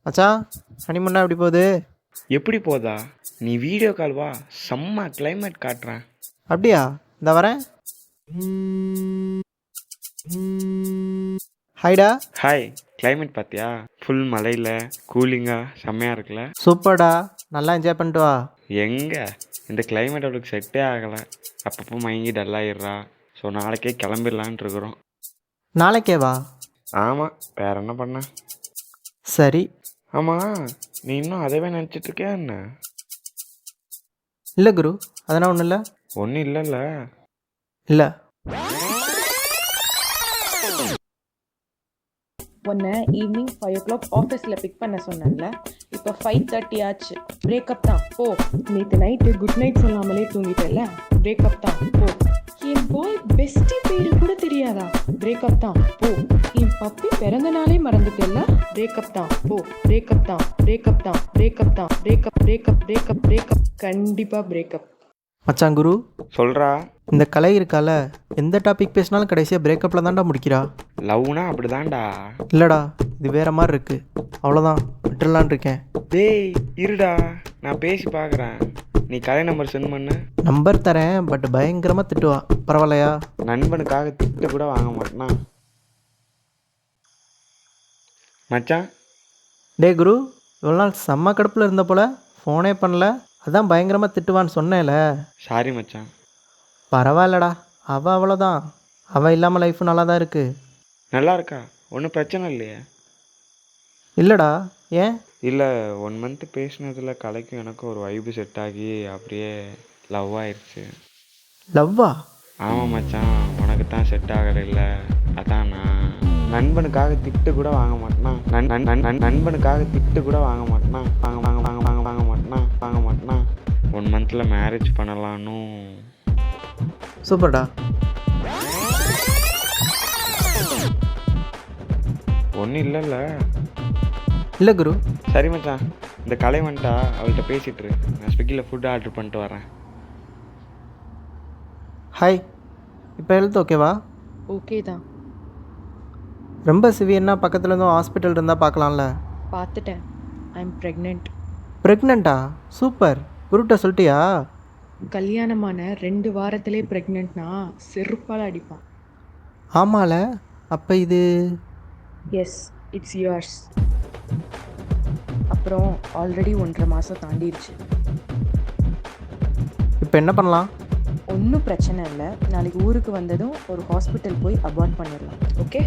மச்சான் ஹனிமூன்னா எப்படி போகுது? எப்படி போதா? நீ வீடியோ கால் வா, செம்ம கிளைமேட் காட்டுறேன். அப்படியா? இந்த வரேன். ஹாய்டா. ஹாய். கிளைமேட் பார்த்தியா? ஃபுல் மலையில் கூலிங்காக செம்மையாக இருக்குல்ல? சூப்பர்டா, நல்லா என்ஜாய் பண்ணிட்டு வா. எங்கே இந்த கிளைமேட் அவளுக்கு செட்டே ஆகலை. அப்பப்போ மயங்கி டல்லாகிடுறா. ஸோ நாளைக்கே கிளம்பிடலான்ட்டு இருக்கிறோம். நாளைக்கே வா. ஆமாம், வேற என்ன பண்ண? சரி. ஆமாம், நீ இன்னும் அதவே நினச்சிட்ருக்கியா என்ன? இல்லை குரு, அதெல்லாம் ஒன்றும் இல்லை. ஒன்றும் இல்லைல்ல? இல்லை. உன்னை ஈவினிங் 5 o'clock ஆஃபீஸில் பிக் பண்ண சொன்னேன்ல, இப்போ 5:30 ஆச்சு. பிரேக்கப் தான் போ. நேற்று நைட்டு குட் நைட் சொல்லாமலே தூங்கிட்டேல்ல, பிரேக்கப் தான் போ. என் பாய் பெஸ்டி பேரு கூட தெரியாதா? பிரேக்கப் தான் போ. என் பப்பி பிறந்த நாளே மறந்துட்டேல்ல, பிரேக்கப் தான் போ. பிரேக்கப் தான், பிரேக்கப் தான், பிரேக்கப் தான், பிரேக்கப் பிரேக்கப் பிரேக்கப் பிரேக்கப் கண்டிப்பாக பிரேக்கப். மச்சான் குரு சொல்கிறா. இந்த கலை இருக்கால, எந்த டாபிக் பேசினாலும் கடைசியாக பிரேக்கப்பில் தான்டா முடிக்கிறா. லவ்னா அப்படிதான்டா. இல்லைடா, இது வேற மாதிரி இருக்கு. அவ்வளோதான், விட்டுறலான் இருக்கேன். டேய் இருடா, நான் பேசி பார்க்குறேன். நீ கலை நம்பர் சென்ட் பண்ணு. நம்பர் தரேன், பட் பயங்கரமாக திட்டுவா. பரவாயில்லையா? நண்பனுக்காக திட்டு கூட வாங்க மாட்டேனா மச்சான்? டே குரு, இவ்வளோ நாள் செம்ம கடுப்பில் இருந்த போல, ஃபோனே பண்ணல. அதான் பயங்கரமாக திட்டுவான்னு சொன்னேன்ல. சாரி மச்சான். பரவாயில்லடா, அவள் அவ்வளோதான். அவள் இல்லாமல் லைஃப் நல்லா தான் இருக்குது. நல்லா இருக்கா? ஒன்றும் பிரச்சனை இல்லையே? இல்லைடா, ஏன்? இல்லை, 1 month பேசினதில் கலைக்கும் எனக்கும் ஒரு வைப்பு செட் ஆகி அப்படியே லவ் ஆயிடுச்சு. லவ்வா? ஆமாம் மச்சான், உனக்கு தான் செட் ஆகலை இல்லை? அதான் நான் நண்பனுக்காக திட்டு கூட வாங்க மாட்டேனா. நண்பனுக்காக திட்டு கூட வாங்க மாட்டேனா. வாங்க மாட்டேனா 1 monthல மேரேஜ் பண்ணலான்னு. சூப்பர்டா. ஒன்றும் இல்லைல்ல? இல்லை குரு. சரி மச்சான், இந்த கலை வந்துட்டா அவள்கிட்ட பேசிட்டு இரு. நான் ஸ்விக்கியில் ஃபுட் ஆர்டர் பண்ணிட்டு வரேன். ஹாய். இப்போ ஹெல்த் ஓகேவா? ஓகே தான். ரொம்ப சிவியர்னா பக்கத்தில் இருந்தும் ஹாஸ்பிட்டல் இருந்தால் பார்க்கலாம்ல. பார்த்துட்டேன். I am pregnant. ப்ரெக்னெண்ட்டா? சூப்பர். குருட்ட சொல்லிட்டியா? கல்யாணமான 2 வாரத்திலே ப்ரெக்னென்ட்னா செருப்பால் அடிப்பான். ஆமால. அப்போ இது எஸ், இட்ஸ் யுவர்ஸ். அப்புறம் ஆல்ரெடி 1.5 மாதம் தாண்டிடுச்சு. இப்போ என்ன பண்ணலாம்? ஒன்றும் பிரச்சனை இல்லை. நாளைக்கு ஊருக்கு வந்ததும் ஒரு ஹாஸ்பிட்டல் போய் அபார்ட் பண்ணிடலாம். ஓகே?